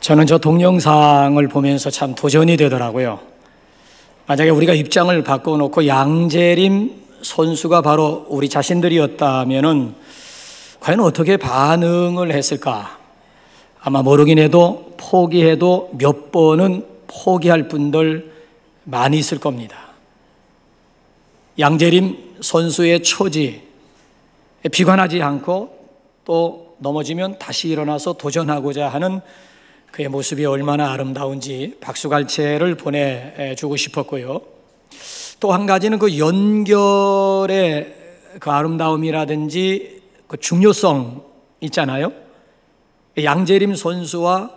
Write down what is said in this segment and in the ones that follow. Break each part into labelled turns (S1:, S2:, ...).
S1: 저는 저 동영상을 보면서 참 도전이 되더라고요. 만약에 우리가 입장을 바꿔놓고 양재림 선수가 바로 우리 자신들이었다면은 과연 어떻게 반응을 했을까? 아마 모르긴 해도 포기해도 몇 번은 포기할 분들 많이 있을 겁니다. 양재림 선수의 처지, 비관하지 않고 또 넘어지면 다시 일어나서 도전하고자 하는 그의 모습이 얼마나 아름다운지 박수갈채를 보내주고 싶었고요. 또 한 가지는 그 연결의 그 아름다움이라든지 그 중요성 있잖아요. 양재림 선수와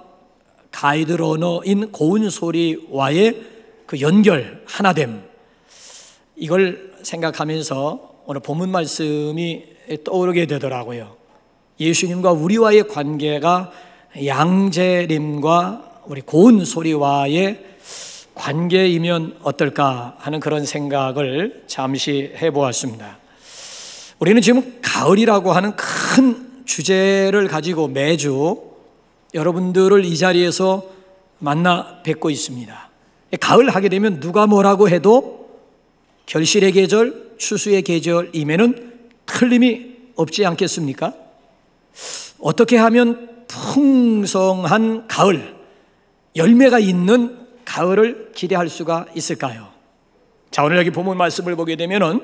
S1: 가이드 러너인 고운소리와의 그 연결, 하나됨, 이걸 생각하면서 오늘 본문 말씀이 떠오르게 되더라고요. 예수님과 우리와의 관계가 양재림과 우리 고운소리와의 관계이면 어떨까 하는 그런 생각을 잠시 해보았습니다. 우리는 지금 가을이라고 하는 큰 주제를 가지고 매주 여러분들을 이 자리에서 만나 뵙고 있습니다. 가을 하게 되면 누가 뭐라고 해도 결실의 계절, 추수의 계절임에는 틀림이 없지 않겠습니까? 어떻게 하면 풍성한 가을, 열매가 있는 가을을 기대할 수가 있을까요? 자, 오늘 여기 본문 말씀을 보게 되면은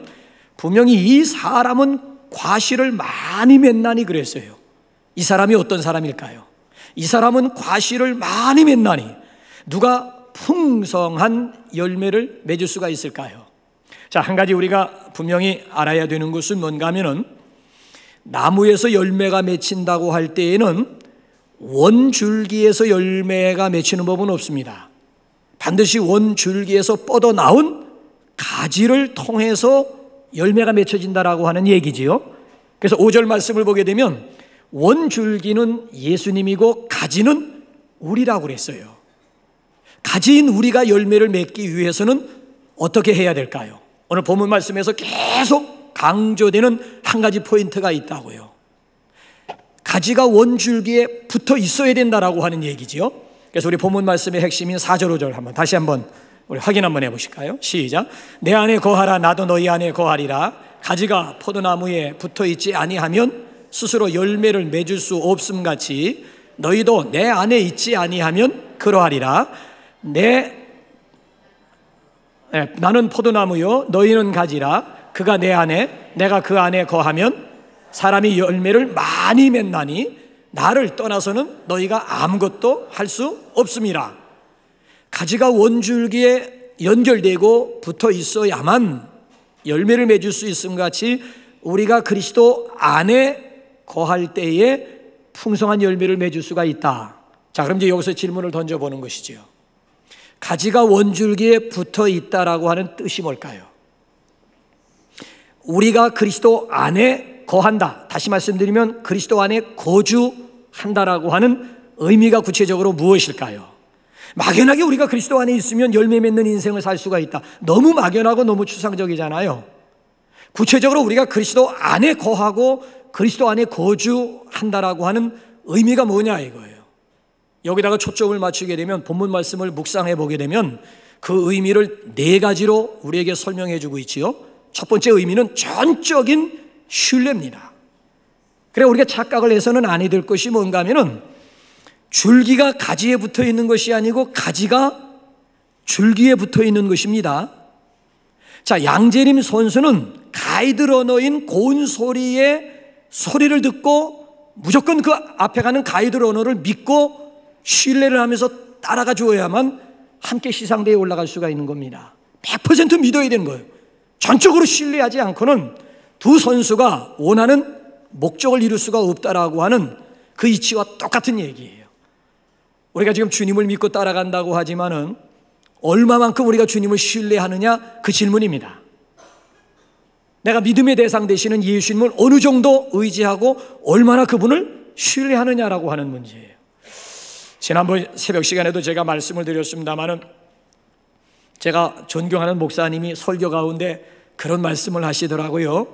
S1: 분명히 이 사람은 과실을 많이 맺나니 그랬어요. 이 사람이 어떤 사람일까요? 이 사람은 과실을 많이 맺나니 누가 풍성한 열매를 맺을 수가 있을까요? 자, 한 가지 우리가 분명히 알아야 되는 것은 뭔가 하면은 나무에서 열매가 맺힌다고 할 때에는 원줄기에서 열매가 맺히는 법은 없습니다. 반드시 원줄기에서 뻗어나온 가지를 통해서 열매가 맺혀진다라고 하는 얘기지요. 그래서 5절 말씀을 보게 되면 원줄기는 예수님이고 가지는 우리라고 그랬어요. 가지인 우리가 열매를 맺기 위해서는 어떻게 해야 될까요? 오늘 본문 말씀에서 계속 강조되는 한 가지 포인트가 있다고요. 가지가 원줄기에 붙어 있어야 된다라고 하는 얘기지요. 그래서 우리 본문 말씀의 핵심인 4절 5절 한번 다시 한번 우리 확인 한번 해보실까요? 시작. 내 안에 거하라 나도 너희 안에 거하리라. 가지가 포도나무에 붙어 있지 아니하면 스스로 열매를 맺을 수 없음같이 너희도 내 안에 있지 아니하면 그러하리라. 나는 포도나무요 너희는 가지라. 그가 내 안에 내가 그 안에 거하면 사람이 열매를 많이 맺나니 나를 떠나서는 너희가 아무것도 할 수 없음이라. 가지가 원줄기에 연결되고 붙어 있어야만 열매를 맺을 수 있음같이 우리가 그리스도 안에 거할 때에 풍성한 열매를 맺을 수가 있다. 자, 그럼 이제 여기서 질문을 던져보는 것이지요. 가지가 원줄기에 붙어 있다라고 하는 뜻이 뭘까요? 우리가 그리스도 안에 거한다. 다시 말씀드리면 그리스도 안에 거주한다라고 하는 의미가 구체적으로 무엇일까요? 막연하게 우리가 그리스도 안에 있으면 열매 맺는 인생을 살 수가 있다. 너무 막연하고 너무 추상적이잖아요. 구체적으로 우리가 그리스도 안에 거하고 그리스도 안에 거주한다라고 하는 의미가 뭐냐 이거예요. 여기다가 초점을 맞추게 되면 본문 말씀을 묵상해 보게 되면 그 의미를 네 가지로 우리에게 설명해 주고 있지요. 첫 번째 의미는 전적인 신뢰입니다. 그래 우리가 착각을 해서는 아니 될 것이 뭔가 하면은 줄기가 가지에 붙어 있는 것이 아니고 가지가 줄기에 붙어 있는 것입니다. 자, 양재림 선수는 가이드 러너인 고운소리의 소리를 듣고 무조건 그 앞에 가는 가이드 러너를 믿고 신뢰를 하면서 따라가 주어야만 함께 시상대에 올라갈 수가 있는 겁니다. 100% 믿어야 되는 거예요. 전적으로 신뢰하지 않고는 두 선수가 원하는 목적을 이룰 수가 없다라고 하는 그 이치와 똑같은 얘기예요. 우리가 지금 주님을 믿고 따라간다고 하지만은 얼마만큼 우리가 주님을 신뢰하느냐 그 질문입니다. 내가 믿음의 대상 되시는 예수님을 어느 정도 의지하고 얼마나 그분을 신뢰하느냐라고 하는 문제예요. 지난번 새벽 시간에도 제가 말씀을 드렸습니다마는 제가 존경하는 목사님이 설교 가운데 그런 말씀을 하시더라고요.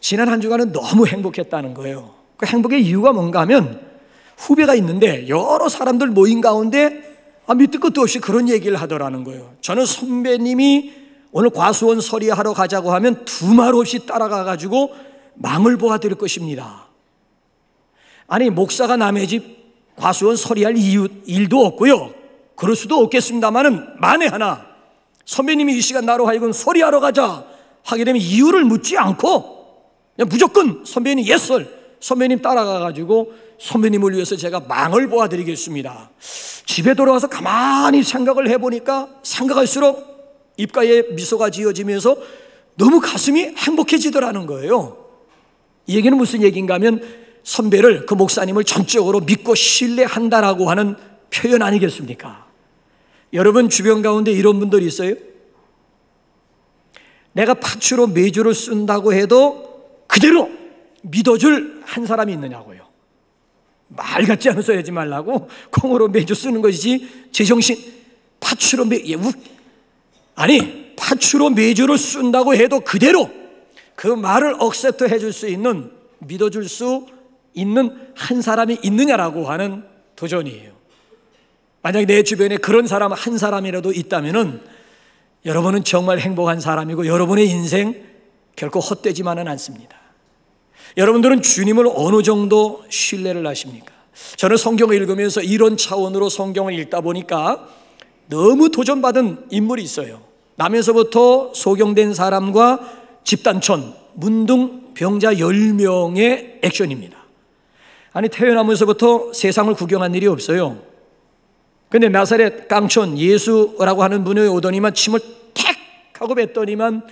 S1: 지난 한 주간은 너무 행복했다는 거예요. 그 행복의 이유가 뭔가 하면 후배가 있는데 여러 사람들 모인 가운데 밑도 끝도 없이 그런 얘기를 하더라는 거예요. 저는 선배님이 오늘 과수원 서리하러 가자고 하면 두말 없이 따라가 가지고 망을 보아드릴 것입니다. 아니, 목사가 남의 집 과수원 서리할 일도 없고요, 그럴 수도 없겠습니다만은 만에 하나 선배님이 이 시간 나로 하여금 서리하러 가자 하게 되면 이유를 묻지 않고 그냥 무조건 선배님 선배님 따라가 가지고 선배님을 위해서 제가 망을 보아드리겠습니다. 집에 돌아와서 가만히 생각을 해보니까 생각할수록 입가에 미소가 지어지면서 너무 가슴이 행복해지더라는 거예요. 이 얘기는 무슨 얘기인가 하면 선배를, 그 목사님을 전적으로 믿고 신뢰한다라고 하는 표현 아니겠습니까? 여러분 주변 가운데 이런 분들이 있어요? 내가 파츠로 메주를 쓴다고 해도 그대로 믿어줄 한 사람이 있느냐고요. 말 같지 않은 소리 하지 말라고. 콩으로 메주 쓰는 것이지 제정신 파츠로 파츠로 메주를 쓴다고 해도 그대로 그 말을 억셉트 해줄 수 있는, 믿어줄 수 있는 한 사람이 있느냐라고 하는 도전이에요. 만약에 내 주변에 그런 사람 한 사람이라도 있다면은 여러분은 정말 행복한 사람이고 여러분의 인생 결코 헛되지만은 않습니다. 여러분들은 주님을 어느 정도 신뢰를 하십니까? 저는 성경을 읽으면서 이런 차원으로 성경을 읽다 보니까 너무 도전받은 인물이 있어요. 나면서부터 소경된 사람과 집단촌, 문둥병자 10명의 액션입니다. 아니, 태어나면서부터 세상을 구경한 일이 없어요. 근데 나사렛 깡촌 예수라고 하는 분이 오더니만 침을 탁 하고 뱉더니만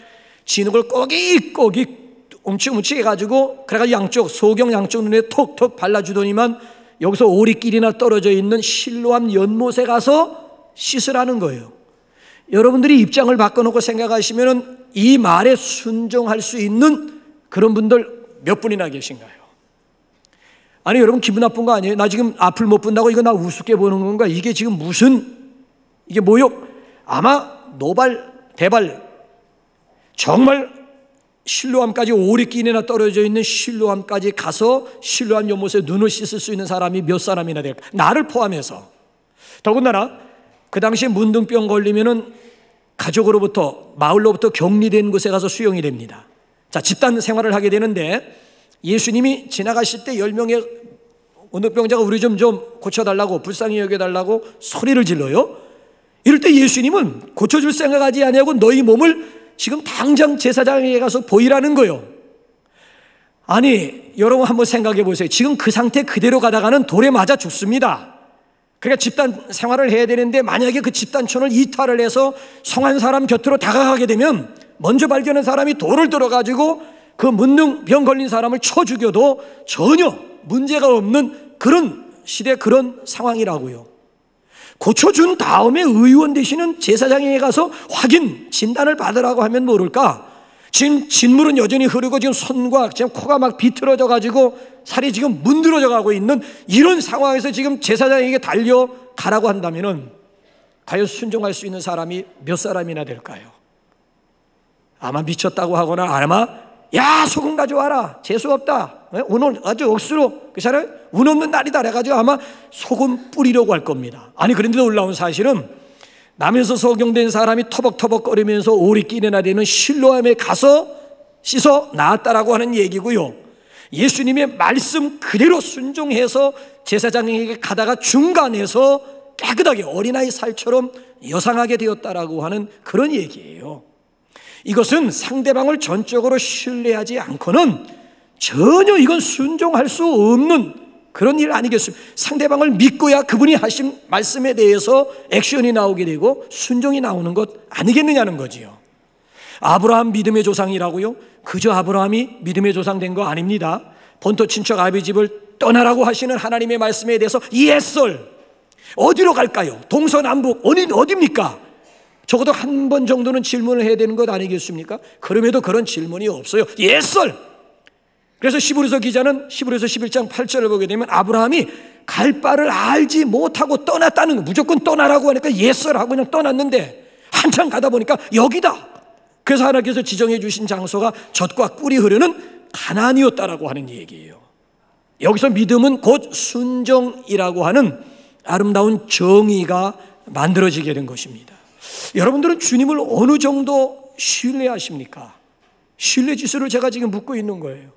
S1: 진흙을 꼬깃꼬깃 움찔움찔 해가지고 그래가 양쪽, 소경 양쪽 눈에 톡톡 발라주더니만 여기서 오리길이나 떨어져 있는 실로암 연못에 가서 씻으라는 거예요. 여러분들이 입장을 바꿔놓고 생각하시면 이 말에 순종할 수 있는 그런 분들 몇 분이나 계신가요? 아니, 여러분 기분 나쁜 거 아니에요? 나 지금 앞을 못 본다고 이거 나 우습게 보는 건가? 이게 지금 무슨, 이게 모욕? 아마 노발 대발, 정말 실로암까지 오리길이나 떨어져 있는 실로암까지 가서 실로암 연못에 눈을 씻을 수 있는 사람이 몇 사람이나 될까? 나를 포함해서. 더군다나 그 당시에 문둥병 걸리면은 가족으로부터, 마을로부터 격리된 곳에 가서 수용이 됩니다. 자, 집단 생활을 하게 되는데 예수님이 지나가실 때 10명의 문둥병자가 우리 좀 고쳐달라고, 불쌍히 여겨달라고 소리를 질러요. 이럴 때 예수님은 고쳐줄 생각하지 아니하고 너희 몸을 지금 당장 제사장에게 가서 보이라는 거예요. 아니, 여러분 한번 생각해 보세요. 지금 그 상태 그대로 가다가는 돌에 맞아 죽습니다. 그러니까 집단 생활을 해야 되는데 만약에 그 집단촌을 이탈을 해서 성한 사람 곁으로 다가가게 되면 먼저 발견한 사람이 돌을 들어가지고 그 문둥병 걸린 사람을 쳐 죽여도 전혀 문제가 없는 그런 시대, 그런 상황이라고요. 고쳐준 다음에 의원 되시는 제사장에게 가서 확인, 진단을 받으라고 하면 모를까? 지금 진물은 여전히 흐르고 지금 손과 지금 코가 막 비틀어져 가지고 살이 지금 문드러져 가고 있는 이런 상황에서 지금 제사장에게 달려가라고 한다면은 과연 순종할 수 있는 사람이 몇 사람이나 될까요? 아마 미쳤다고 하거나 아마 야, 소금 가져와라, 재수 없다, 오늘 아주 억수로 그 사람 운 없는 날이다 그래가지고 아마 소금 뿌리려고 할 겁니다. 아니, 그런데도 놀라운 사실은 남에서 소경된 사람이 터벅터벅거리면서 오리길이나 되는 실로암에 가서 씻어 나았다라고 하는 얘기고요. 예수님의 말씀 그대로 순종해서 제사장에게 가다가 중간에서 깨끗하게 어린아이 살처럼 여상하게 되었다라고 하는 그런 얘기예요. 이것은 상대방을 전적으로 신뢰하지 않고는 전혀 이건 순종할 수 없는 그런 일 아니겠습니까? 상대방을 믿고야 그분이 하신 말씀에 대해서 액션이 나오게 되고 순종이 나오는 것 아니겠느냐는 거지요. 아브라함 믿음의 조상이라고요? 그저 아브라함이 믿음의 조상 된 거 아닙니다. 본토 친척 아비 집을 떠나라고 하시는 하나님의 말씀에 대해서 옛설 어디로 갈까요? 동서남북 어디입니까? 적어도 한 번 정도는 질문을 해야 되는 것 아니겠습니까? 그럼에도 그런 질문이 없어요. 옛설. 그래서 히브리서 기자는 히브리서 11장 8절을 보게 되면 아브라함이 갈 바를 알지 못하고 떠났다는 거, 무조건 떠나라고 하니까 옛설하고 그냥 떠났는데 한참 가다 보니까 여기다. 그래서 하나님께서 지정해 주신 장소가 젖과 꿀이 흐르는 가나안이었다라고 하는 얘기예요. 여기서 믿음은 곧 순종이라고 하는 아름다운 정의가 만들어지게 된 것입니다. 여러분들은 주님을 어느 정도 신뢰하십니까? 신뢰 지수를 제가 지금 묻고 있는 거예요.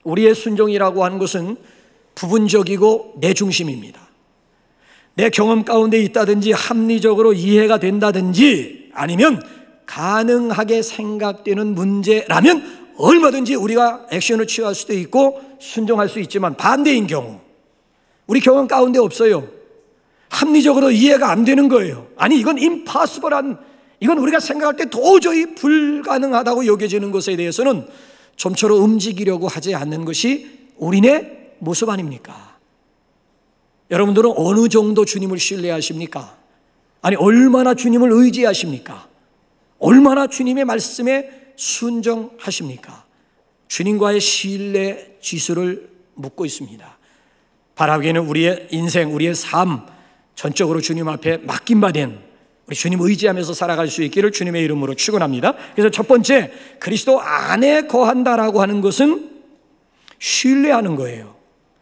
S1: 우리의 순종이라고 하는 것은 부분적이고 내 중심입니다. 내 경험 가운데 있다든지 합리적으로 이해가 된다든지 아니면 가능하게 생각되는 문제라면 얼마든지 우리가 액션을 취할 수도 있고 순종할 수 있지만, 반대인 경우 우리 경험 가운데 없어요. 합리적으로 이해가 안 되는 거예요. 아니 이건 impossible한, 이건 우리가 생각할 때 도저히 불가능하다고 여겨지는 것에 대해서는 좀처럼 움직이려고 하지 않는 것이 우리네 모습 아닙니까? 여러분들은 어느 정도 주님을 신뢰하십니까? 아니 얼마나 주님을 의지하십니까? 얼마나 주님의 말씀에 순종하십니까? 주님과의 신뢰 지수를 묻고 있습니다. 바라기에는 우리의 인생, 우리의 삶 전적으로 주님 앞에 맡긴 바 된 우리 주님 의지하면서 살아갈 수 있기를 주님의 이름으로 축원합니다. 그래서 첫 번째, 그리스도 안에 거한다라고 하는 것은 신뢰하는 거예요.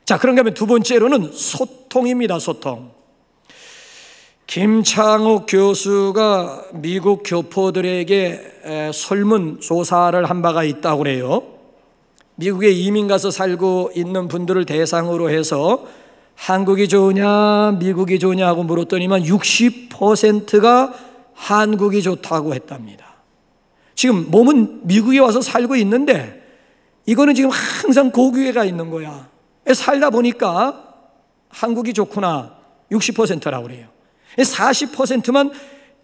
S1: 자, 그런가 하면 두 번째로는 소통입니다. 소통. 김창욱 교수가 미국 교포들에게 설문조사를 한 바가 있다고 그래요. 미국에 이민 가서 살고 있는 분들을 대상으로 해서 한국이 좋으냐 미국이 좋으냐 하고 물었더니만 60%가 한국이 좋다고 했답니다. 지금 몸은 미국에 와서 살고 있는데 이거는 지금 항상 고귀가 있는 거야. 살다 보니까 한국이 좋구나 60%라고 그래요. 40%만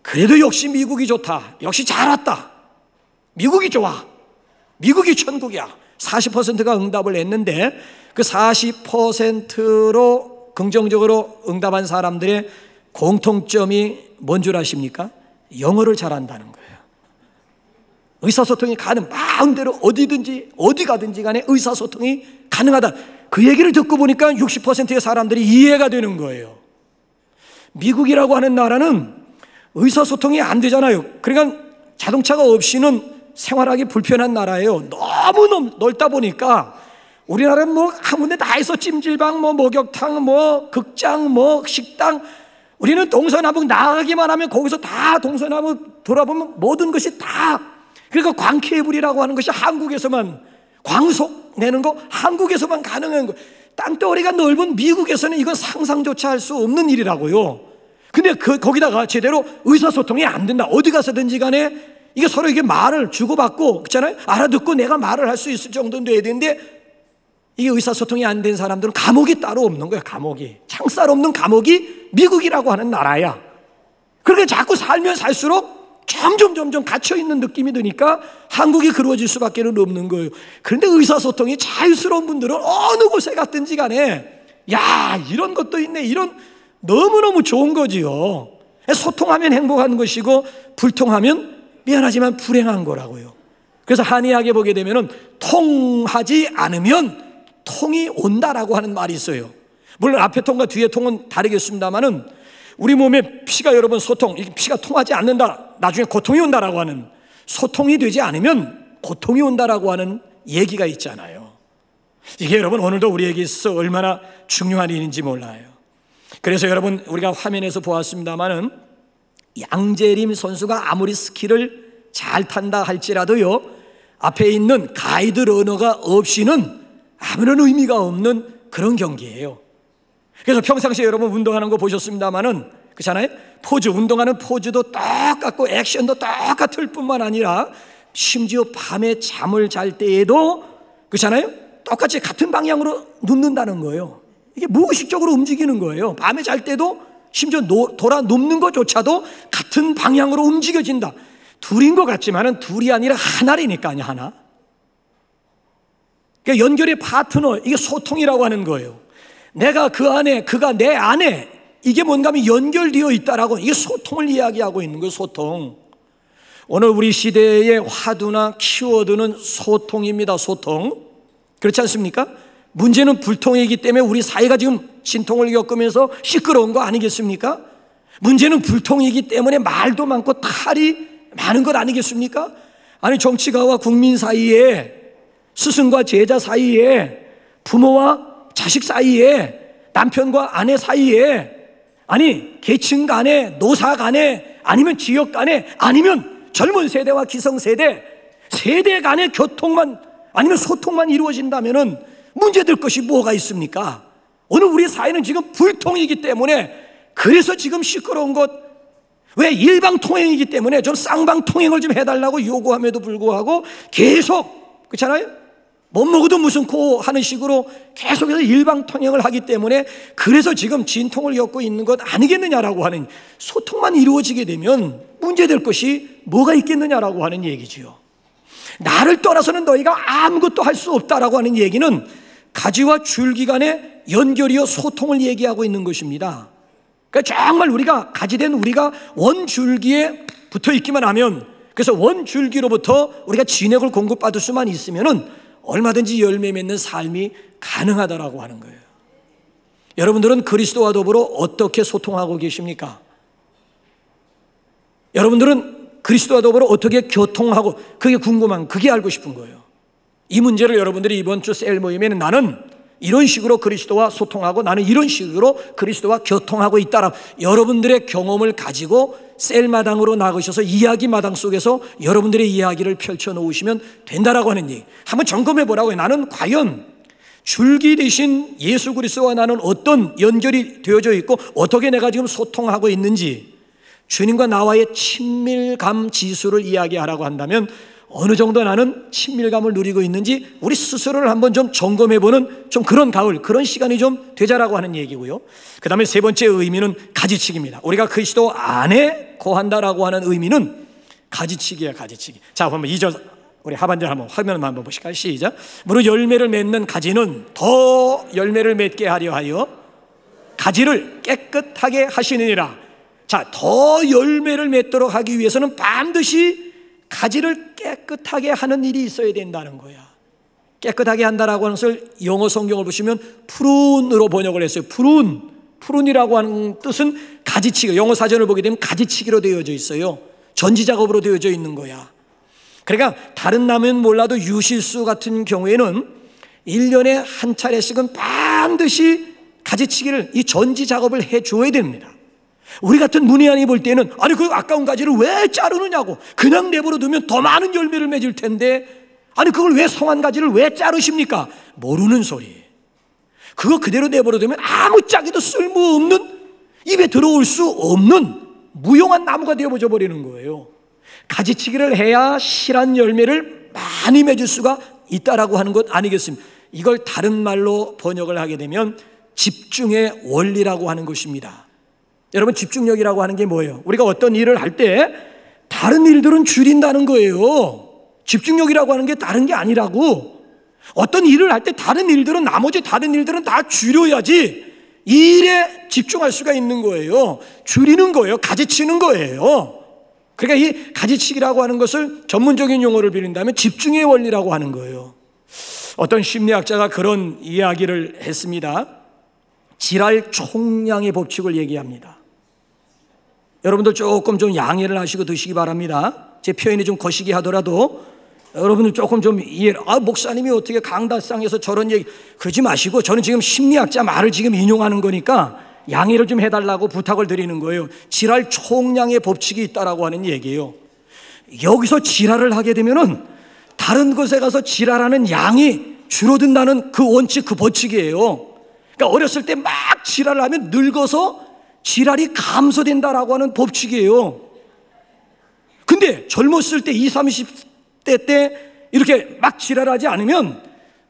S1: 그래도 역시 미국이 좋다, 역시 잘 왔다, 미국이 좋아, 미국이 천국이야, 40%가 응답을 했는데 그 40%로 긍정적으로 응답한 사람들의 공통점이 뭔 줄 아십니까? 영어를 잘한다는 거예요. 의사소통이 가능, 마음대로 어디든지 어디 가든지 간에 의사소통이 가능하다. 그 얘기를 듣고 보니까 60%의 사람들이 이해가 되는 거예요. 미국이라고 하는 나라는 의사소통이 안 되잖아요. 그러니까 자동차가 없이는 생활하기 불편한 나라예요. 너무 넓다 보니까 우리나라는 뭐 아무데 다 있어. 찜질방, 뭐 목욕탕, 뭐 극장, 뭐 식당. 우리는 동서남북 나가기만 하면 거기서 다 동서남북 돌아보면 모든 것이 다. 그러니까 광케이블이라고 하는 것이 한국에서만, 광속 내는 거 한국에서만 가능한 거. 땅덩어리가 넓은 미국에서는 이건 상상조차 할 수 없는 일이라고요. 근데 거기다가 제대로 의사소통이 안 된다. 어디 가서든지 간에 이게 서로 이게 말을 주고받고, 그렇잖아요? 알아듣고 내가 말을 할 수 있을 정도는 돼야 되는데 이게 의사소통이 안 된 사람들은 감옥이 따로 없는 거야. 감옥이, 창살 없는 감옥이 미국이라고 하는 나라야. 그러니까 자꾸 살면 살수록 점점 갇혀있는 느낌이 드니까 한국이 그루어질 수밖에 없는 거예요. 그런데 의사소통이 자유스러운 분들은 어느 곳에 갔든지 간에 야, 이런 것도 있네, 이런, 너무너무 좋은 거지요. 소통하면 행복한 것이고 불통하면 미안하지만 불행한 거라고요. 그래서 한의학에 보게 되면은 통하지 않으면 통이 온다라고 하는 말이 있어요. 물론 앞에 통과 뒤에 통은 다르겠습니다만은 우리 몸에 피가, 여러분, 소통, 이게 피가 통하지 않는다, 나중에 고통이 온다라고 하는, 소통이 되지 않으면 고통이 온다라고 하는 얘기가 있잖아요. 이게 여러분 오늘도 우리에게 있어서 얼마나 중요한 일인지 몰라요. 그래서 여러분 우리가 화면에서 보았습니다마는 양재림 선수가 아무리 스키를 잘 탄다 할지라도요, 앞에 있는 가이드 러너가 없이는 아무런 의미가 없는 그런 경기예요. 그래서 평상시에 여러분 운동하는 거 보셨습니다마는, 그렇잖아요? 포즈, 운동하는 포즈도 똑같고 액션도 똑같을 뿐만 아니라 심지어 밤에 잠을 잘 때에도, 그렇잖아요? 똑같이 같은 방향으로 눕는다는 거예요. 이게 무의식적으로 움직이는 거예요. 밤에 잘 때도 심지어 돌아 눕는 것조차도 같은 방향으로 움직여진다. 둘인 것 같지만은 둘이 아니라 하나라니까요, 하나. 그러니까 연결의 파트너, 이게 소통이라고 하는 거예요. 내가 그 안에, 그가 내 안에, 이게 뭔가 하면 연결되어 있다라고, 이게 소통을 이야기하고 있는 거예요, 소통. 오늘 우리 시대의 화두나 키워드는 소통입니다, 소통. 그렇지 않습니까? 문제는 불통이기 때문에 우리 사회가 지금 진통을 겪으면서 시끄러운 거 아니겠습니까? 문제는 불통이기 때문에 말도 많고 탈이 많은 것 아니겠습니까? 아니, 정치가와 국민 사이에, 스승과 제자 사이에 부모와 자식 사이에, 남편과 아내 사이에, 아니 계층 간에, 노사 간에, 아니면 지역 간에, 아니면 젊은 세대와 기성세대, 세대 간의 교통만, 아니면 소통만 이루어진다면 문제될 것이 뭐가 있습니까? 오늘 우리 사회는 지금 불통이기 때문에, 그래서 지금 시끄러운 것, 왜 일방통행이기 때문에 좀 쌍방통행을 좀 해달라고 요구함에도 불구하고 계속, 그렇잖아요? 못 먹어도 무슨 코 하는 식으로 계속해서 일방통행을 하기 때문에, 그래서 지금 진통을 겪고 있는 것 아니겠느냐라고 하는, 소통만 이루어지게 되면 문제될 것이 뭐가 있겠느냐라고 하는 얘기지요. 나를 떠나서는 너희가 아무것도 할 수 없다라고 하는 얘기는 가지와 줄기 간의 연결이요 소통을 얘기하고 있는 것입니다. 그러니까 정말 우리가 가지된 우리가 원줄기에 붙어 있기만 하면, 그래서 원줄기로부터 우리가 진액을 공급받을 수만 있으면은 얼마든지 열매 맺는 삶이 가능하다라고 하는 거예요. 여러분들은 그리스도와 더불어 어떻게 소통하고 계십니까? 여러분들은 그리스도와 더불어 어떻게 교통하고, 그게 궁금한, 그게 알고 싶은 거예요. 이 문제를 여러분들이 이번 주 셀 모임에는 나는 이런 식으로 그리스도와 소통하고, 나는 이런 식으로 그리스도와 교통하고 있다라, 여러분들의 경험을 가지고 셀마당으로 나가셔서 이야기 마당 속에서 여러분들의 이야기를 펼쳐놓으시면 된다라고 하는 얘기. 한번 점검해 보라고요. 나는 과연 줄기 대신 예수 그리스도와 나는 어떤 연결이 되어져 있고, 어떻게 내가 지금 소통하고 있는지, 주님과 나와의 친밀감 지수를 이야기하라고 한다면 어느 정도 나는 친밀감을 누리고 있는지 우리 스스로를 한번 좀 점검해보는 좀 그런 가을, 그런 시간이 좀 되자라고 하는 얘기고요. 그 다음에 세 번째 의미는 가지치기입니다. 우리가 그리스도 안에 거한다라고 하는 의미는 가지치기야, 가지치기. 자, 한번 2절, 우리 하반절 한번 화면 한번 보실까요? 시작. 무릇 열매를 맺는 가지는 더 열매를 맺게 하려 하여 가지를 깨끗하게 하시느니라. 자, 더 열매를 맺도록 하기 위해서는 반드시 가지를 깨끗하게 하는 일이 있어야 된다는 거야. 깨끗하게 한다라고 하는 것을 영어 성경을 보시면 프룬으로 번역을 했어요. 프룬이라고 하는 뜻은 가지치기, 영어 사전을 보게 되면 가지치기로 되어져 있어요. 전지작업으로 되어져 있는 거야. 그러니까 다른 나무는 몰라도 유실수 같은 경우에는 1년에 한 차례씩은 반드시 가지치기를, 이 전지작업을 해줘야 됩니다. 우리 같은 문외한이 볼 때는 아니 그 아까운 가지를 왜 자르느냐고, 그냥 내버려 두면 더 많은 열매를 맺을 텐데 아니 그걸 왜 성한 가지를 왜 자르십니까? 모르는 소리. 그거 그대로 내버려 두면 아무짝에도 쓸모없는, 입에 들어올 수 없는 무용한 나무가 되어져 버리는 거예요. 가지치기를 해야 실한 열매를 많이 맺을 수가 있다라고 하는 것 아니겠습니까? 이걸 다른 말로 번역을 하게 되면 집중의 원리라고 하는 것입니다. 여러분, 집중력이라고 하는 게 뭐예요? 우리가 어떤 일을 할 때 다른 일들은 줄인다는 거예요. 집중력이라고 하는 게 다른 게 아니라고. 어떤 일을 할 때 다른 일들은, 나머지 다른 일들은 다 줄여야지 이 일에 집중할 수가 있는 거예요. 줄이는 거예요. 가지치는 거예요. 그러니까 이 가지치기라고 하는 것을 전문적인 용어를 빌린다면 집중의 원리라고 하는 거예요. 어떤 심리학자가 그런 이야기를 했습니다. 지랄 총량의 법칙을 얘기합니다. 여러분들 조금 좀 양해를 하시고 드시기 바랍니다. 제 표현이 좀 거시기 하더라도 여러분들 조금 좀 이해를, 목사님이 어떻게 강단상에서 저런 얘기, 그러지 마시고, 저는 지금 심리학자 말을 지금 인용하는 거니까 양해를 좀 해달라고 부탁을 드리는 거예요. 지랄 총량의 법칙이 있다라고 하는 얘기예요. 여기서 지랄을 하게 되면은 다른 곳에 가서 지랄하는 양이 줄어든다는 그 원칙, 그 법칙이에요. 그러니까 어렸을 때 막 지랄을 하면 늙어서 지랄이 감소된다라고 하는 법칙이에요. 근데 젊었을 때 20, 30대 때 이렇게 막 지랄하지 않으면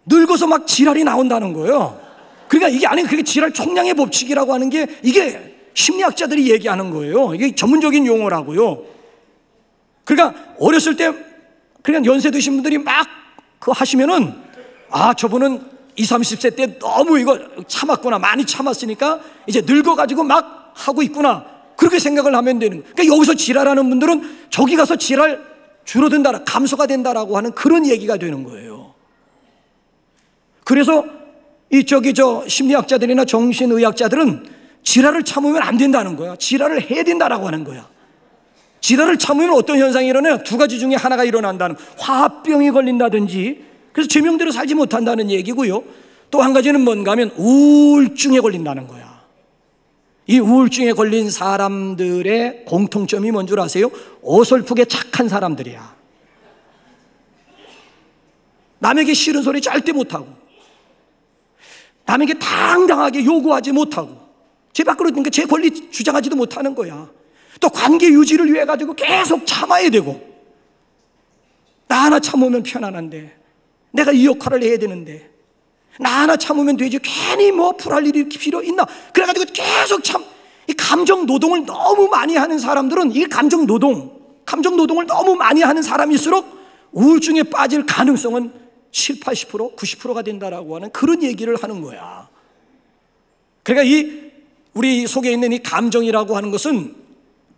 S1: 늙어서 막 지랄이 나온다는 거예요. 그러니까 이게 아니, 그게 지랄 총량의 법칙이라고 하는 게 이게 심리학자들이 얘기하는 거예요. 이게 전문적인 용어라고요. 그러니까 어렸을 때 그냥 연세 드신 분들이 막 그거 하시면은 저분은 20, 30세 때 너무 이거 참았구나, 많이 참았으니까 이제 늙어가지고 막 하고 있구나, 그렇게 생각을 하면 되는 거예요. 그러니까 여기서 지랄하는 분들은 저기 가서 지랄 줄어든다, 감소가 된다라고 하는 그런 얘기가 되는 거예요. 그래서 심리학자들이나 정신의학자들은 지랄을 참으면 안 된다는 거야. 지랄을 해야 된다라고 하는 거야. 지랄을 참으면 어떤 현상이 일어나요? 두 가지 중에 하나가 일어난다는, 화합병이 걸린다든지, 그래서 제명대로 살지 못한다는 얘기고요. 또 한 가지는 뭔가 하면 우울증에 걸린다는 거야. 이 우울증에 걸린 사람들의 공통점이 뭔 줄 아세요? 어설프게 착한 사람들이야. 남에게 싫은 소리 절대 못하고, 남에게 당당하게 요구하지 못하고, 제 밖으로 그러니까 제 권리 주장하지도 못하는 거야. 또 관계 유지를 위해 가지고 계속 참아야 되고, 나 하나 참으면 편안한데, 내가 이 역할을 해야 되는데, 나 하나 참으면 되지, 괜히 뭐 불할 일이 필요 있나? 그래가지고 계속 이 감정 노동을 너무 많이 하는 사람들은, 이 감정 노동을 너무 많이 하는 사람일수록 우울증에 빠질 가능성은 7, 80%, 90%가 된다라고 하는 그런 얘기를 하는 거야. 그러니까 우리 속에 있는 이 감정이라고 하는 것은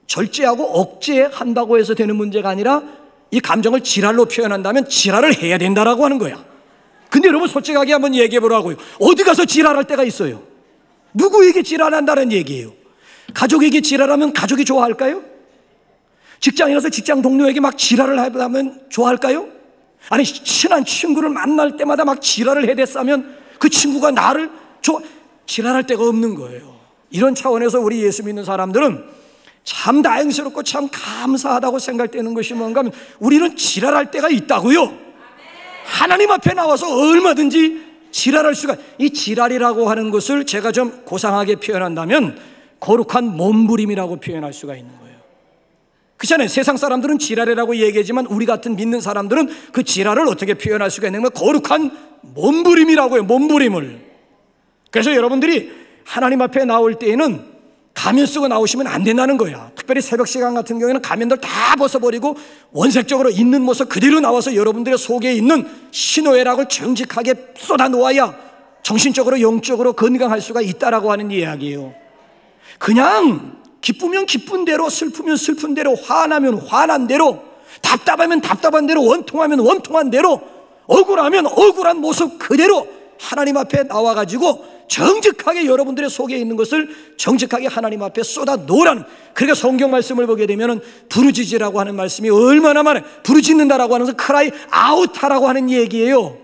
S1: 절제하고 억제한다고 해서 되는 문제가 아니라, 이 감정을 질환로 표현한다면 질환을 해야 된다라고 하는 거야. 근데 여러분 솔직하게 한번 얘기해 보라고요. 어디 가서 지랄할 때가 있어요? 누구에게 지랄한다는 얘기예요? 가족에게 지랄하면 가족이 좋아할까요? 직장에 가서 직장 동료에게 막 지랄을 하면 좋아할까요? 아니, 친한 친구를 만날 때마다 막 지랄을 해댔으면 그 친구가 나를 지랄할 데가 없는 거예요. 이런 차원에서 우리 예수 믿는 사람들은 참 다행스럽고 참 감사하다고 생각되는 것이 뭔가 하면, 우리는 지랄할 때가 있다고요. 하나님 앞에 나와서 얼마든지 지랄할 수가, 이 지랄이라고 하는 것을 제가 좀 고상하게 표현한다면 거룩한 몸부림이라고 표현할 수가 있는 거예요. 그렇잖아요. 세상 사람들은 지랄이라고 얘기하지만 우리 같은 믿는 사람들은 그 지랄을 어떻게 표현할 수가 있는 거예요? 거룩한 몸부림이라고 해요. 몸부림을. 그래서 여러분들이 하나님 앞에 나올 때에는 가면 쓰고 나오시면 안 된다는 거야. 특별히 새벽 시간 같은 경우에는 가면들 다 벗어버리고 원색적으로 있는 모습 그대로 나와서 여러분들의 속에 있는 신호애락을 정직하게 쏟아 놓아야 정신적으로 영적으로 건강할 수가 있다라고 하는 이야기예요. 그냥 기쁘면 기쁜 대로, 슬프면 슬픈 대로, 화나면 화난 대로, 답답하면 답답한 대로, 원통하면 원통한 대로, 억울하면 억울한 모습 그대로 하나님 앞에 나와가지고 정직하게 여러분들의 속에 있는 것을 정직하게 하나님 앞에 쏟아 놓으라는, 그러니까 성경 말씀을 보게 되면 부르짖으라고 하는 말씀이 얼마나 많아요. 부르짖는다라고 하는 것은 크라이 아웃하라고 하는 얘기예요.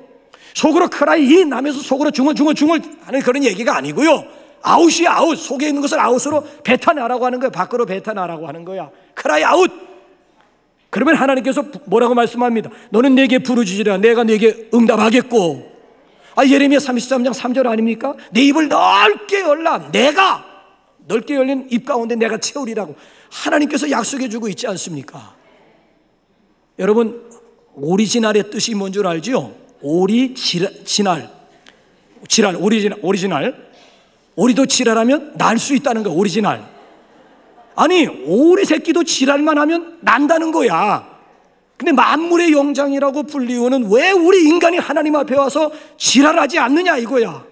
S1: 속으로 크라이 인 하면서 속으로 중얼 하는 그런 얘기가 아니고요. 아웃이 아웃, 속에 있는 것을 아웃으로 뱉어내라고 하는 거야. 밖으로 뱉어내라고 하는 거야. 크라이 아웃. 그러면 하나님께서 뭐라고 말씀합니다. 너는 내게 부르짖으라, 내가 내게 응답하겠고. 예레미야 33장 3절 아닙니까? 내 입을 넓게 열라, 내가 넓게 열린 입 가운데 내가 채우리라고 하나님께서 약속해 주고 있지 않습니까? 여러분, 오리지널의 뜻이 뭔 줄 알죠? 오리지널. 오리도 지랄하면 날 수 있다는 거야. 오리지널. 아니, 오리 새끼도 지랄만 하면 난다는 거야. 근데 만물의 영장이라고 불리우는, 왜 우리 인간이 하나님 앞에 와서 지랄하지 않느냐 이거야.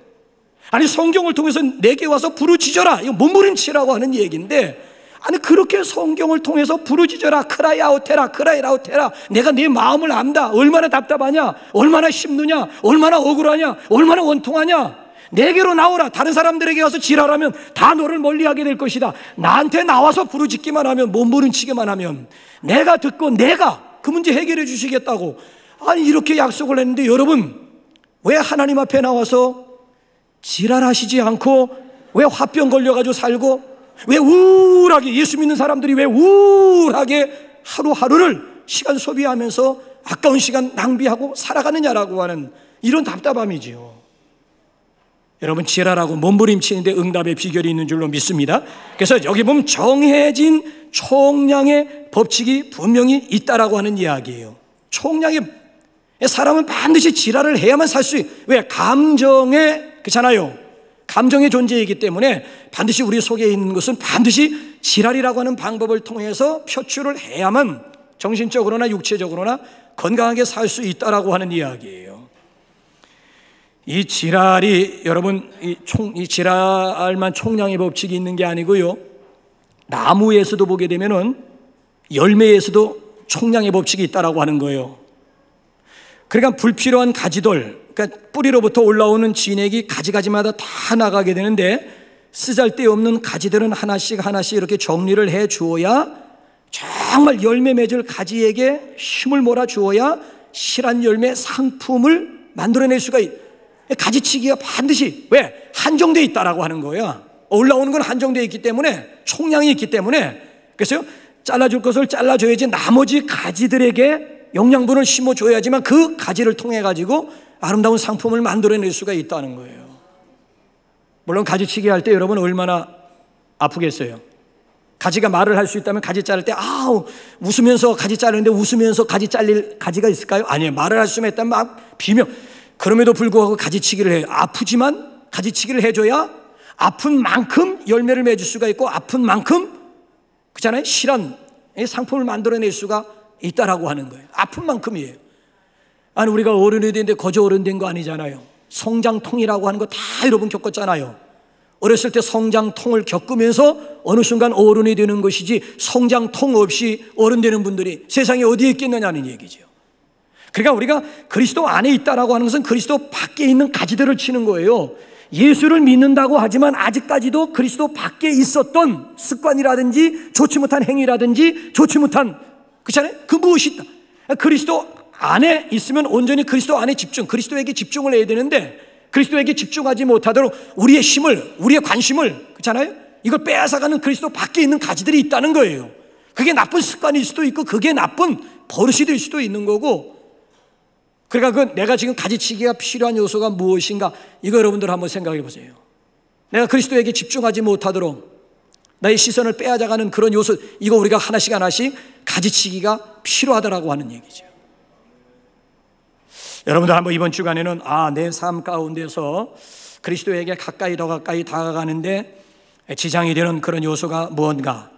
S1: 아니, 성경을 통해서 내게 와서 부르짖어라, 이거 몸부림치라고 하는 얘기인데, 아니 그렇게 성경을 통해서 부르짖어라, 크라이아웃해라, 내가 네 마음을 안다. 얼마나 답답하냐, 얼마나 힘드냐, 얼마나 억울하냐, 얼마나 원통하냐. 내게로 나오라. 다른 사람들에게 가서 지랄하면 다 너를 멀리하게 될 것이다. 나한테 나와서 부르짖기만 하면, 몸부림치기만 하면 내가 듣고 내가 그 문제 해결해 주시겠다고. 아니, 이렇게 약속을 했는데 여러분, 왜 하나님 앞에 나와서 지랄하시지 않고, 왜 화병 걸려가지고 살고, 왜 우울하게, 예수 믿는 사람들이 왜 우울하게 하루하루를 시간 소비하면서 아까운 시간 낭비하고 살아가느냐라고 하는 이런 답답함이지요. 여러분, 지랄하고 몸부림치는데 응답의 비결이 있는 줄로 믿습니다. 그래서 여기 보면 정해진 총량의 법칙이 분명히 있다라고 하는 이야기예요. 총량의, 사람은 반드시 지랄을 해야만 살 수 있어요. 왜? 그렇잖아요. 감정의 존재이기 때문에 반드시 우리 속에 있는 것은 반드시 지랄이라고 하는 방법을 통해서 표출을 해야만 정신적으로나 육체적으로나 건강하게 살 수 있다라고 하는 이야기예요. 이 지랄이, 여러분, 이 지랄만 총량의 법칙이 있는 게 아니고요, 나무에서도 보게 되면은 열매에서도 총량의 법칙이 있다라고 하는 거예요. 그러니까 불필요한 가지들, 그러니까 뿌리로부터 올라오는 진액이 가지가지마다 다 나가게 되는데, 쓰잘데없는 가지들은 하나씩 이렇게 정리를 해 주어야, 정말 열매 맺을 가지에게 힘을 몰아 주어야 실한 열매 상품을 만들어낼 수가 있어요. 가지치기가 반드시 왜? 한정되어 있다라고 하는 거야. 올라오는 건 한정되어 있기 때문에, 총량이 있기 때문에. 그래서 잘라줄 것을 잘라줘야지 나머지 가지들에게 영양분을 심어줘야지만 그 가지를 통해 가지고 아름다운 상품을 만들어낼 수가 있다는 거예요. 물론 가지치기 할 때 여러분 얼마나 아프겠어요. 가지가 말을 할 수 있다면 가지 자를 때 웃으면서 가지 자르는데 웃으면서 가지 잘릴 가지가 있을까요? 아니에요. 말을 할 수만 있다면 막 비명. 그럼에도 불구하고 가지치기를 해요. 아프지만 가지치기를 해줘야 아픈 만큼 열매를 맺을 수가 있고, 아픈 만큼 그렇잖아요, 실한 상품을 만들어낼 수가 있다라고 하는 거예요. 아픈 만큼이에요. 아니, 우리가 어른이 되는데 거저 어른 된 거 아니잖아요. 성장통이라고 하는 거 다 여러분 겪었잖아요. 어렸을 때 성장통을 겪으면서 어느 순간 어른이 되는 것이지, 성장통 없이 어른 되는 분들이 세상에 어디에 있겠느냐는 얘기죠. 그러니까 우리가 그리스도 안에 있다라고 하는 것은 그리스도 밖에 있는 가지들을 치는 거예요. 예수를 믿는다고 하지만 아직까지도 그리스도 밖에 있었던 습관이라든지 좋지 못한 행위라든지 좋지 못한, 그렇잖아요, 그 무엇이 있다. 그리스도 안에 있으면 온전히 그리스도 안에 집중, 그리스도에게 집중을 해야 되는데, 그리스도에게 집중하지 못하도록 우리의 힘을, 우리의 관심을, 그렇잖아요, 이걸 빼앗아가는 그리스도 밖에 있는 가지들이 있다는 거예요. 그게 나쁜 습관일 수도 있고, 그게 나쁜 버릇이 될 수도 있는 거고. 그러니까 내가 지금 가지치기가 필요한 요소가 무엇인가, 이거 여러분들 한번 생각해 보세요. 내가 그리스도에게 집중하지 못하도록 나의 시선을 빼앗아가는 그런 요소, 이거 우리가 하나씩 하나씩 가지치기가 필요하다라고 하는 얘기죠. 여러분들 한번 이번 주간에는 내 삶 가운데서 그리스도에게 가까이 더 가까이 다가가는데 지장이 되는 그런 요소가 무언가,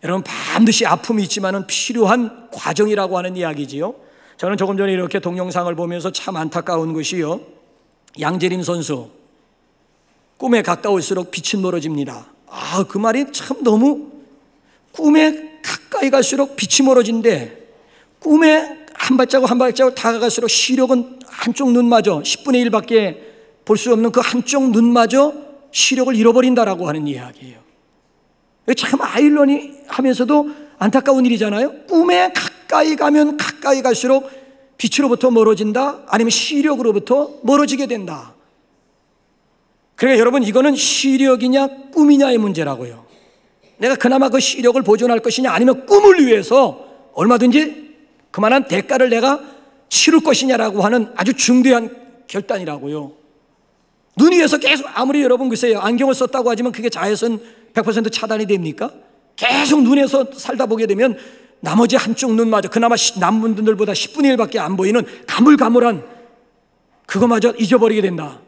S1: 여러분 반드시 아픔이 있지만은 필요한 과정이라고 하는 이야기지요. 저는 조금 전에 이렇게 동영상을 보면서 참 안타까운 것이요, 양재림 선수, 꿈에 가까울수록 빛은 멀어집니다. 그 말이 참 너무, 꿈에 가까이 갈수록 빛이 멀어진대. 꿈에 한 발자국 한 발자국 다가갈수록 시력은 한쪽 눈마저 10분의 1밖에 볼 수 없는 그 한쪽 눈마저 시력을 잃어버린다라고 하는 이야기예요. 참 아이러니하면서도 안타까운 일이잖아요. 꿈에 가까이 가면 가까이 갈수록 빛으로부터 멀어진다, 아니면 시력으로부터 멀어지게 된다. 그러니까 여러분, 이거는 시력이냐 꿈이냐의 문제라고요. 내가 그나마 그 시력을 보존할 것이냐, 아니면 꿈을 위해서 얼마든지 그만한 대가를 내가 치를 것이냐라고 하는 아주 중대한 결단이라고요. 눈 위에서 계속, 아무리 여러분 글쎄요, 안경을 썼다고 하지만 그게 자외선 100% 차단이 됩니까? 계속 눈에서 살다 보게 되면 나머지 한쪽 눈마저, 그나마 남분들보다 10분의 1밖에 안 보이는 가물가물한 그거마저 잊어버리게 된다.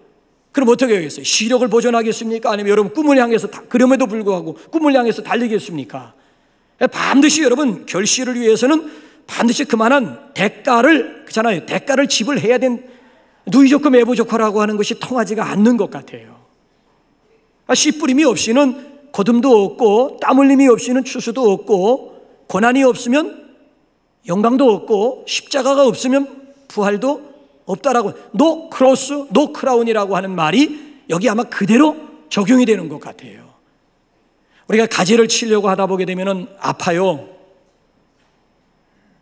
S1: 그럼 어떻게 하겠어요? 시력을 보존하겠습니까? 아니면 여러분 꿈을 향해서, 그럼에도 불구하고 꿈을 향해서 달리겠습니까? 반드시 여러분 결실을 위해서는 반드시 그만한 대가를, 그렇잖아요, 대가를 지불해야 된, 누이 좋고 매부 좋고라고 하는 것이 통하지가 않는 것 같아요. 씨 뿌림이 없이는 거둠도 없고, 땀 흘림이 없이는 추수도 없고, 고난이 없으면 영광도 없고, 십자가가 없으면 부활도 없다라고, 노 크로스, 노 크라운이라고 하는 말이 여기 아마 그대로 적용이 되는 것 같아요. 우리가 가지를 치려고 하다 보게 되면 아파요.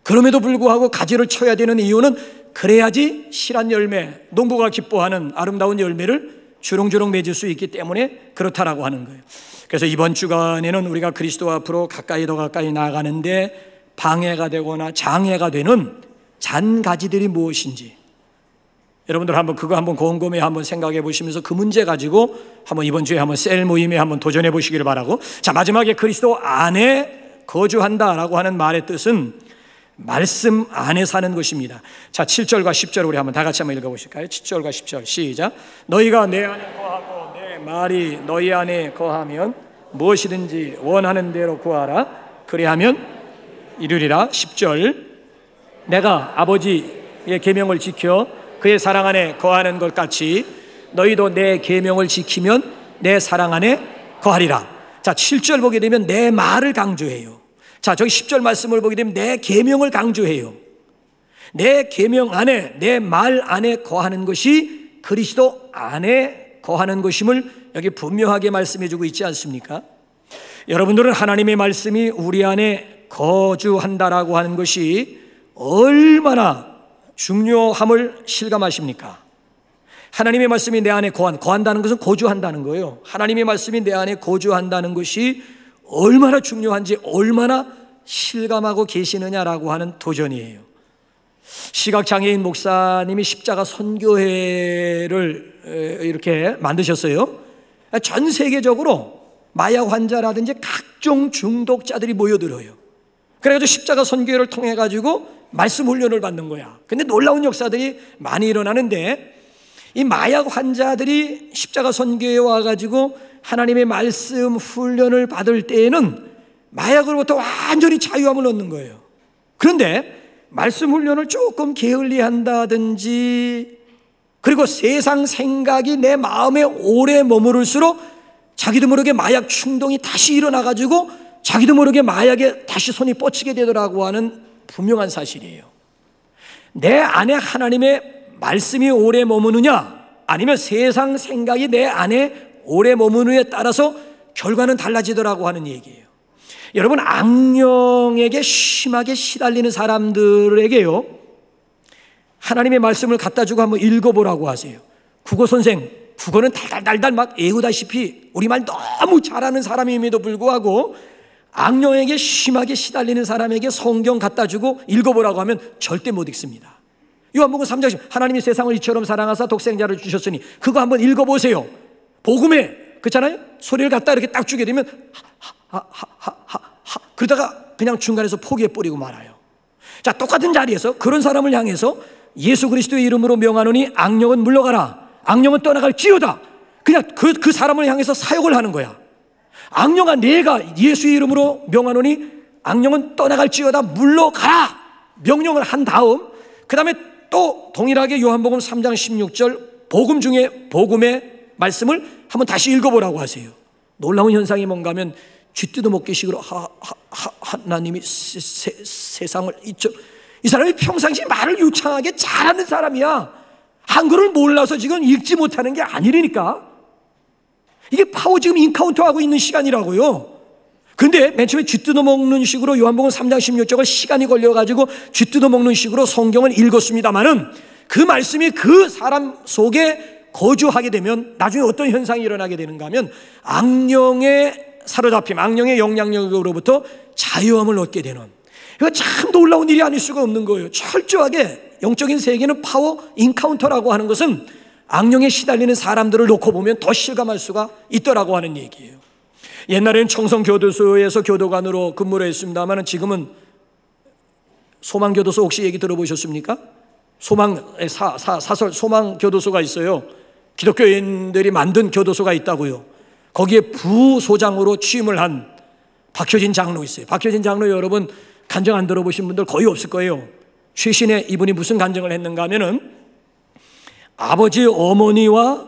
S1: 그럼에도 불구하고 가지를 쳐야 되는 이유는 그래야지 실한 열매, 농부가 기뻐하는 아름다운 열매를 주렁주렁 맺을 수 있기 때문에 그렇다라고 하는 거예요. 그래서 이번 주간에는 우리가 그리스도 앞으로 가까이 더 가까이 나아가는데 방해가 되거나 장애가 되는 잔가지들이 무엇인지, 여러분들 그거 한번 곰곰이 한번 생각해 보시면서 그 문제 가지고 한번 이번 주에 한번 셀 모임에 한번 도전해 보시기를 바라고. 자, 마지막에 그리스도 안에 거주한다라고 하는 말의 뜻은 말씀 안에 사는 것입니다. 자, 7절과 10절 우리 한번 다 같이 한번 읽어보실까요? 7절과 10절 시작. 너희가 내 안에 거하고 내 말이 너희 안에 거하면 무엇이든지 원하는 대로 구하라. 그리하면 이루리라. 10절. 내가 아버지의 계명을 지켜 그의 사랑 안에 거하는 것 같이 너희도 내 계명을 지키면 내 사랑 안에 거하리라. 자, 7절 보게 되면 내 말을 강조해요. 자, 저기 10절 말씀을 보게 되면 내 계명을 강조해요. 내 계명 안에, 내 말 안에 거하는 것이 그리스도 안에 거하는 것임을 여기 분명하게 말씀해 주고 있지 않습니까? 여러분들은 하나님의 말씀이 우리 안에 거주한다라고 하는 것이 얼마나 중요함을 실감하십니까? 하나님의 말씀이 내 안에 거한다는 것은 거주한다는 거예요. 하나님의 말씀이 내 안에 거주한다는 것이 얼마나 중요한지 얼마나 실감하고 계시느냐라고 하는 도전이에요. 시각장애인 목사님이 십자가 선교회를 이렇게 만드셨어요. 전 세계적으로 마약 환자라든지 각종 중독자들이 모여들어요. 그래가지고 십자가 선교회를 통해 가지고 말씀 훈련을 받는 거야. 근데 놀라운 역사들이 많이 일어나는데, 이 마약 환자들이 십자가 선교회에 와가지고 하나님의 말씀 훈련을 받을 때에는 마약으로부터 완전히 자유함을 얻는 거예요. 그런데 말씀 훈련을 조금 게을리한다든지, 그리고 세상 생각이 내 마음에 오래 머무를수록 자기도 모르게 마약 충동이 다시 일어나가지고 자기도 모르게 마약에 다시 손이 뻗치게 되더라고 하는 분명한 사실이에요. 내 안에 하나님의 말씀이 오래 머무느냐, 아니면 세상 생각이 내 안에 오래 머무느냐에 따라서 결과는 달라지더라고 하는 얘기예요. 여러분, 악령에게 심하게 시달리는 사람들에게요, 하나님의 말씀을 갖다 주고 한번 읽어보라고 하세요. 국어 선생, 국어는 달달달달 막 외우다시피 우리말 너무 잘하는 사람임에도 불구하고 악령에게 심하게 시달리는 사람에게 성경 갖다 주고 읽어보라고 하면 절대 못 읽습니다. 요한복음 3장 10, 하나님이 세상을 이처럼 사랑하사 독생자를 주셨으니, 그거 한번 읽어보세요. 복음에 그렇잖아요. 소리를 갖다 이렇게 딱 주게 되면 하하하하하 그러다가 그냥 중간에서 포기해버리고 말아요. 자, 똑같은 자리에서 그런 사람을 향해서 예수 그리스도의 이름으로 명하노니 악령은 물러가라, 악령은 떠나갈지어다, 그냥 그 사람을 향해서 사역을 하는 거야. 악령아, 내가 예수의 이름으로 명하노니 악령은 떠나갈지어다, 물러가라 명령을 한 다음, 그 다음에 또 동일하게 요한복음 3장 16절 복음 중에 복음의 말씀을 한번 다시 읽어보라고 하세요. 놀라운 현상이 뭔가 하면 쥐뜯어 먹기식으로 하나님이 세상을 이 사람이 평상시 말을 유창하게 잘하는 사람이야. 한글을 몰라서 지금 읽지 못하는 게 아니라니까. 이게 파워 지금 인카운터하고 있는 시간이라고요. 근데 맨 처음에 쥐뜯어 먹는 식으로 요한복음 3장 16절을 시간이 걸려가지고 쥐뜯어 먹는 식으로 성경을 읽었습니다마는, 그 말씀이 그 사람 속에 거주하게 되면 나중에 어떤 현상이 일어나게 되는가 하면 악령에 사로잡힘, 악령의 영향력으로부터 자유함을 얻게 되는, 이거 참 놀라운 일이 아닐 수가 없는 거예요. 철저하게 영적인 세계는 파워 인카운터라고 하는 것은 악령에 시달리는 사람들을 놓고 보면 더 실감할 수가 있더라고 하는 얘기예요. 옛날에는 청성교도소에서 교도관으로 근무를 했습니다만, 지금은 소망교도소 혹시 얘기 들어보셨습니까? 사설 소망교도소가 있어요. 기독교인들이 만든 교도소가 있다고요. 거기에 부소장으로 취임을 한 박효진 장로 있어요. 박효진 장로 여러분 간증 안 들어보신 분들 거의 없을 거예요. 최신에 이분이 무슨 간증을 했는가 하면은, 아버지 어머니와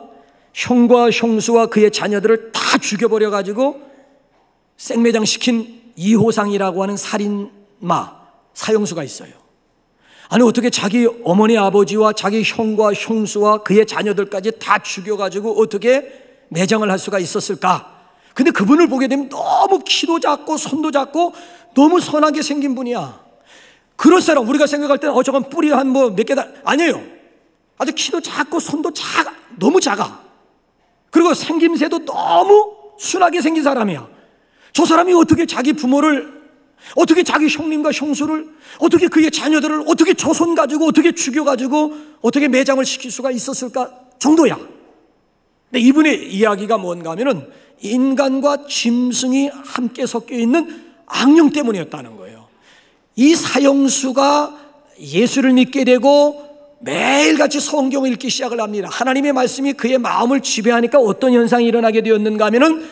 S1: 형과 형수와 그의 자녀들을 다 죽여버려 가지고 생매장시킨 이호상이라고 하는 살인마 사형수가 있어요. 아니, 어떻게 자기 어머니 아버지와 자기 형과 형수와 그의 자녀들까지 다 죽여가지고 어떻게 매장을 할 수가 있었을까? 근데 그분을 보게 되면 너무 키도 작고 손도 작고 너무 선하게 생긴 분이야. 그런 사람 우리가 생각할 때는 저건 뿌리 한 몇 개다, 아니에요. 아주 키도 작고 손도 너무 작아. 그리고 생김새도 너무 순하게 생긴 사람이야. 저 사람이 어떻게 자기 부모를, 어떻게 자기 형님과 형수를, 어떻게 그의 자녀들을 어떻게 조선 가지고 어떻게 죽여가지고 어떻게 매장을 시킬 수가 있었을까 정도야. 근데 이분의 이야기가 뭔가 하면은 인간과 짐승이 함께 섞여 있는 악령 때문이었다는 거예요. 이 사형수가 예수를 믿게 되고 매일같이 성경을 읽기 시작을 합니다. 하나님의 말씀이 그의 마음을 지배하니까 어떤 현상이 일어나게 되었는가 하면은,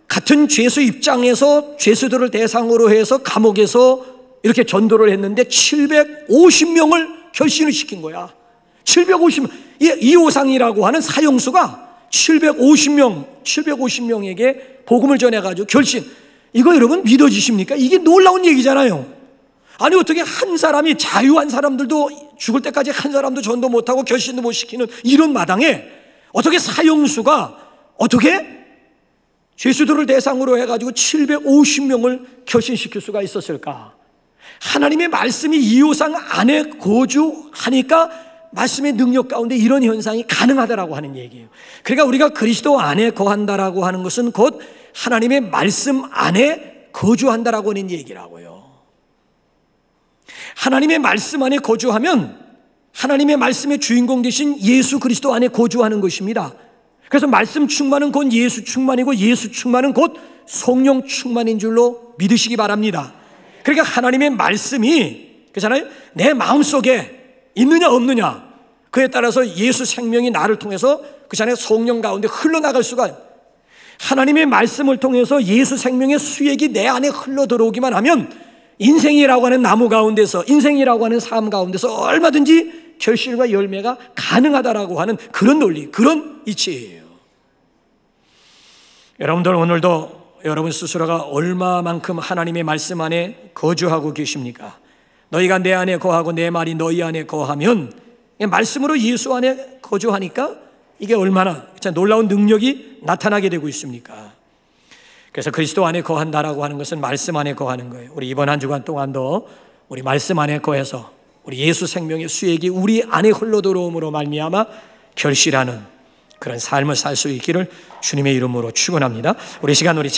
S1: 같은 죄수 입장에서 죄수들을 대상으로 해서 감옥에서 이렇게 전도를 했는데 750명을 결신을 시킨 거야. 750명. 이호상이라고 하는 사형수가 750명에게 복음을 전해가지고 결신. 이거 여러분 믿어지십니까? 이게 놀라운 얘기잖아요. 아니, 어떻게 한 사람이, 자유한 사람들도 죽을 때까지 한 사람도 전도 못하고 결신도 못 시키는 이런 마당에 어떻게 사형수가 어떻게 죄수들을 대상으로 해가지고 750명을 결신시킬 수가 있었을까? 하나님의 말씀이 이호상 안에 거주하니까 말씀의 능력 가운데 이런 현상이 가능하다라고 하는 얘기예요. 그러니까 우리가 그리스도 안에 거한다라고 하는 것은 곧 하나님의 말씀 안에 거주한다라고 하는 얘기라고요. 하나님의 말씀 안에 거주하면 하나님의 말씀의 주인공 되신 예수 그리스도 안에 거주하는 것입니다. 그래서 말씀 충만은 곧 예수 충만이고 예수 충만은 곧 성령 충만인 줄로 믿으시기 바랍니다. 그러니까 하나님의 말씀이 그렇잖아요. 내 마음속에 있느냐 없느냐 그에 따라서 예수 생명이 나를 통해서 그렇잖아요. 성령 가운데 흘러나갈 수가, 하나님의 말씀을 통해서 예수 생명의 수액이 내 안에 흘러 들어오기만 하면 인생이라고 하는 나무 가운데서, 인생이라고 하는 삶 가운데서 얼마든지 결실과 열매가 가능하다라고 하는 그런 논리, 그런 이치예요. 여러분들 오늘도 여러분 스스로가 얼마만큼 하나님의 말씀 안에 거주하고 계십니까? 너희가 내 안에 거하고 내 말이 너희 안에 거하면, 말씀으로 예수 안에 거주하니까 이게 얼마나 놀라운 능력이 나타나게 되고 있습니까? 그래서 그리스도 안에 거한다라고 하는 것은 말씀 안에 거하는 거예요. 우리 이번 한 주간 동안도 우리 말씀 안에 거해서 우리 예수 생명의 수액이 우리 안에 흘러들어옴으로 말미암아 결실하는 그런 삶을 살 수 있기를 주님의 이름으로 축원합니다. 우리 시간 우리